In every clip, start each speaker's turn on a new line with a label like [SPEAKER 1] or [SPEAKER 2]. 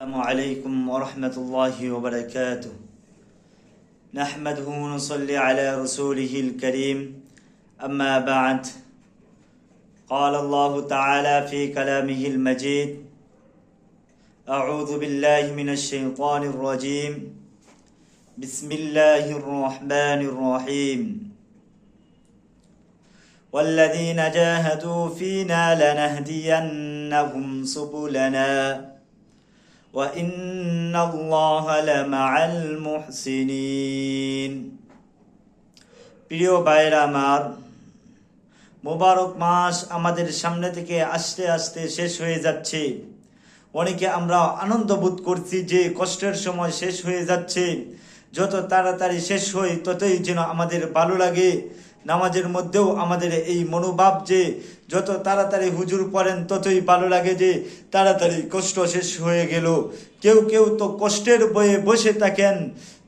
[SPEAKER 1] السلام عليكم ورحمة الله وبركاته. نحمده ونصلي على رسوله الكريم. أما بعد، قال الله تعالى في كلامه المجيد: أعوذ بالله من الشيطان الرجيم. بسم الله الرحمن الرحيم. والذين جاهدوا فينا لنهدينهم سبلنا وَإِنَّ اللَّهَ لَمَعَ الْمُحْسِنِينَ। প্রিয় ভাইরা আমার, মোবারক মাস আমাদের সামনে থেকে আস্তে আস্তে শেষ হয়ে যাচ্ছে। অনেকে আমরা আনন্দ বোধ করছি যে কষ্টের সময় শেষ হয়ে যাচ্ছে। যত তাড়াতাড়ি শেষ হয় ততই যেন আমাদের ভালো লাগে। নামাজের মধ্যেও আমাদের এই মনোভাব যে যত তাড়াতাড়ি হুজুর পড়েন ততই ভালো লাগে যে তাড়াতাড়ি কষ্ট শেষ হয়ে গেল। কেউ কেউ তো কষ্টের বয়ে বসে থাকেন,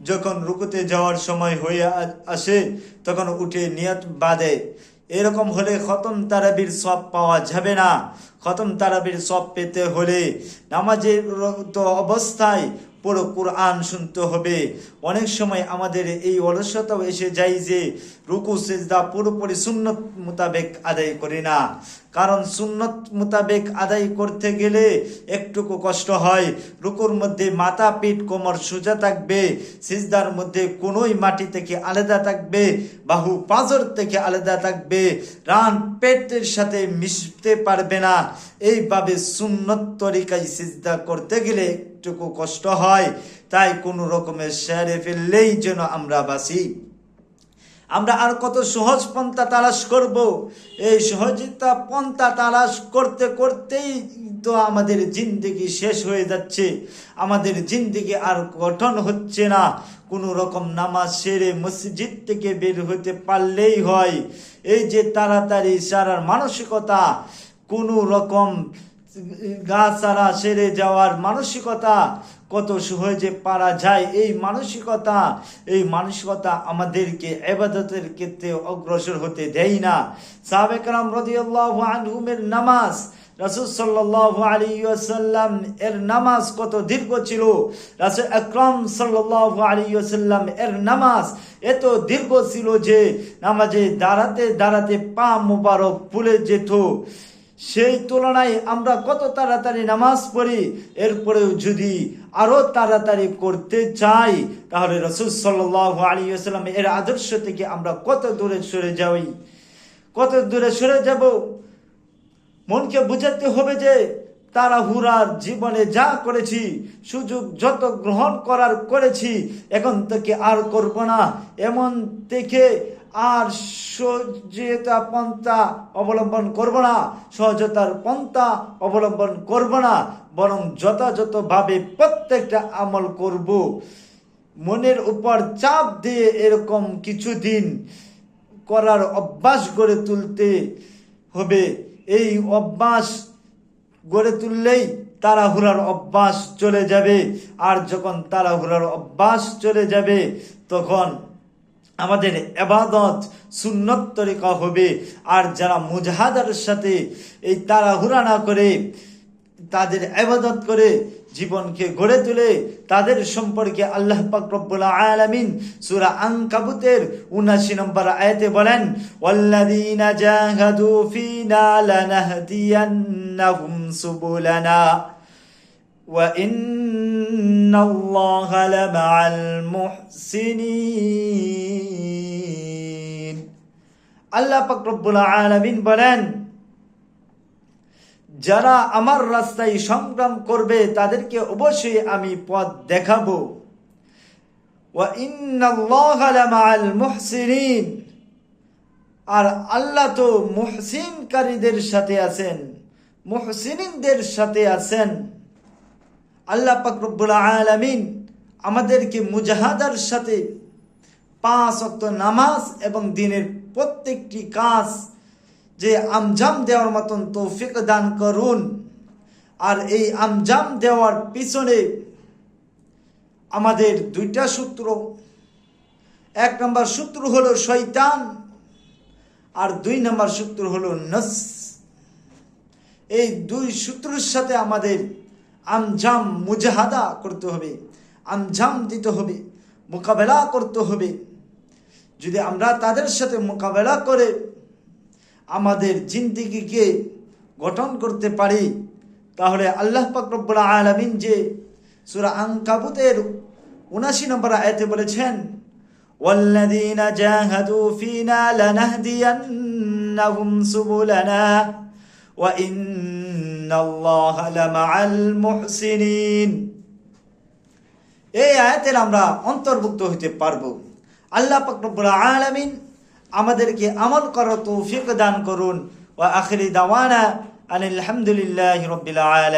[SPEAKER 1] যখন রুকুতে যাওয়ার সময় হয়ে আসে তখন উঠে নিয়ত বাঁধে। এরকম হলে খতম তারাবির সওয়াব পাওয়া যাবে না। খতম তারাবির সওয়াব পেতে হলে নামাজের তো অবস্থায় পুরো কোরআন শুনতে হবে। অনেক সময় আমাদের এই অলসতাও এসে যায় যে রুকু সিজদা পুরোপুরি সুন্নত মোতাবেক আদায় করি না। কারণ সুন্নত মোতাবেক আদায় করতে গেলে একটুকু কষ্ট হয়। রুকুর মধ্যে মাথা পিঠ কোমর সোজা থাকবে, সিজদার মধ্যে কোনোই মাটি থেকে আলাদা থাকবে, বাহু পাঁজর থেকে আলাদা থাকবে, রান পেটের সাথে মিশতে পারবে না। এইভাবে সুন্নত তরিকায় সিজদা করতে গেলে একটুকু কষ্ট হয়। তাই কোনো রকমের সেরে ফেললেই যেন আমরা বাঁচি। আমরা আর কত সহজ পন্থা তালাশ করব। এই সহজতা পন্থা তালাশ করতে করতেই তো আমাদের জিন্দেগি শেষ হয়ে যাচ্ছে। আমাদের জিন্দেগি আর গঠন হচ্ছে না। কোনো রকম নামাজ সেরে মসজিদ থেকে বের হতে পারলেই হয়। এই যে তাড়াতাড়ি সারার মানসিকতা, কোনো রকম গাছাড়া সেরে যাওয়ার মানসিকতা কত সহজে পারা যায়, এই মানসিকতা আমাদেরকে ইবাদতের ক্ষেত্রে অগ্রসর হতে দেয় না। সাহাবে কেরাম রাদিয়াল্লাহু আনহুমের নামাজ, রাসূল সাল্লাল্লাহু আলাইহি ওয়াসাল্লাম এর নামাজ কত দীর্ঘ ছিল। রাসূল আকরাম সাল্লাল্লাহু আলাইহি ওয়াসাল্লাম এর নামাজ এত দীর্ঘ ছিল যে নামাজে দাঁড়াতে দাঁড়াতে পা মোবারক ফুলে যেত। সেই তুলনায় আমরা কত তাড়াতাড়ি নামাজ পড়ি। এরপরেও যদি আরো তাড়াতাড়ি করতে চাই তাহলে রাসূল সাল্লাল্লাহু আলাইহি ওয়াসাল্লাম এর আদর্শ থেকে আমরা কত দূরে সরে যাব। মনকে বুঝাতে হবে যে তাড়াহুড়ার জীবনে যা করেছি, সুযোগ যত গ্রহণ করার করেছি, এখন থেকে আর করব না। এমন থেকে আর সহজতার পন্থা অবলম্বন করব না, বরং যথাযথভাবে প্রত্যেকটা আমল করব। মনের উপর চাপ দিয়ে এরকম কিছুদিন করার অভ্যাস গড়ে তুলতে হবে। এই অভ্যাস গড়ে তুললেই তাড়াহুড়ার অভ্যাস চলে যাবে। আর যখন তাড়াহুড়ার অভ্যাস চলে যাবে তখন আমাদের ইবাদত সুন্নত তরিকা হবে। আর যারা মুজাহাদার সাথে এই তাড়াহুড়া না করে তাদের ইবাদত করে জীবনকে গড়ে তোলে, তাদের সম্পর্কে আল্লাহ পাক রব্বুল আলামিন সূরা আনকাবুতের ৭৯ নম্বর আয়াতে বলেন: ওয়াল্লাযীনা জাহাদু ফীনা লানাহদিয়ান্নাহুম সুবুলানা ওয়া ইন্নাল্লাহা লামাআল মুহসিনিন। আল্লাহ পাক রব্বুল আলামিন বলেন, যারা আমার রাস্তায় সংগ্রাম করবে তাদেরকে অবশ্যই আমি পথ দেখাবো। ওয়া ইন্নাল্লাহা লামাআল মুহসিনিন, আর আল্লাহ তো মুহসিনকারীদের সাথে আছেন, মুহসিনিনদের সাথে আছেন। আল্লাহ পাক রব্বুল আলামিন আমাদেরকে মুজাহাদার সাথে 5 ওয়াক্ত নামাজ এবং দিনের প্রত্যেকটি কাজ যে আঞ্জাম দেওয়ার মতন তৌফিক দান করুন। আর এই আঞ্জাম দেওয়ার পিছনে আমাদের 2টা সূত্র। 1 নম্বর সূত্র হলো শয়তান, আর 2 নম্বর সূত্র হলো নফস। এই 2 সূত্রের সাথে আমাদের আমজাম মুজাহাদা করতে হবে, আমজাম দিতে হবে, মোকাবেলা করতে হবে। যদি আমরা তাদের সাথে মোকাবেলা করে আমাদের জিন্দেগিকে গঠন করতে পারি, তাহলে আল্লাহ পাক রব্বুল আলামিন যে সূরা আনকাবুতের ৭৯ নম্বর আয়াতে বলেছেন, ওয়াল্লাযীনা জাহাদু ফীনা লানাহদিয়ান্নাহুম সুবুলানা ওয়া ইন্নাল্লাহা লামাআল মুহসিনিন। এই আয়াতের আমরা অন্তর্ভুক্ত হতে পারবো। আল্লাহ পাক রব্বুল আলামিন আমাদেরকে আমল করার তৌফিক দান করুন। ওয়া আখিরি দাওয়ানা আলহামদুলিল্লাহি রাব্বিল আলামিন।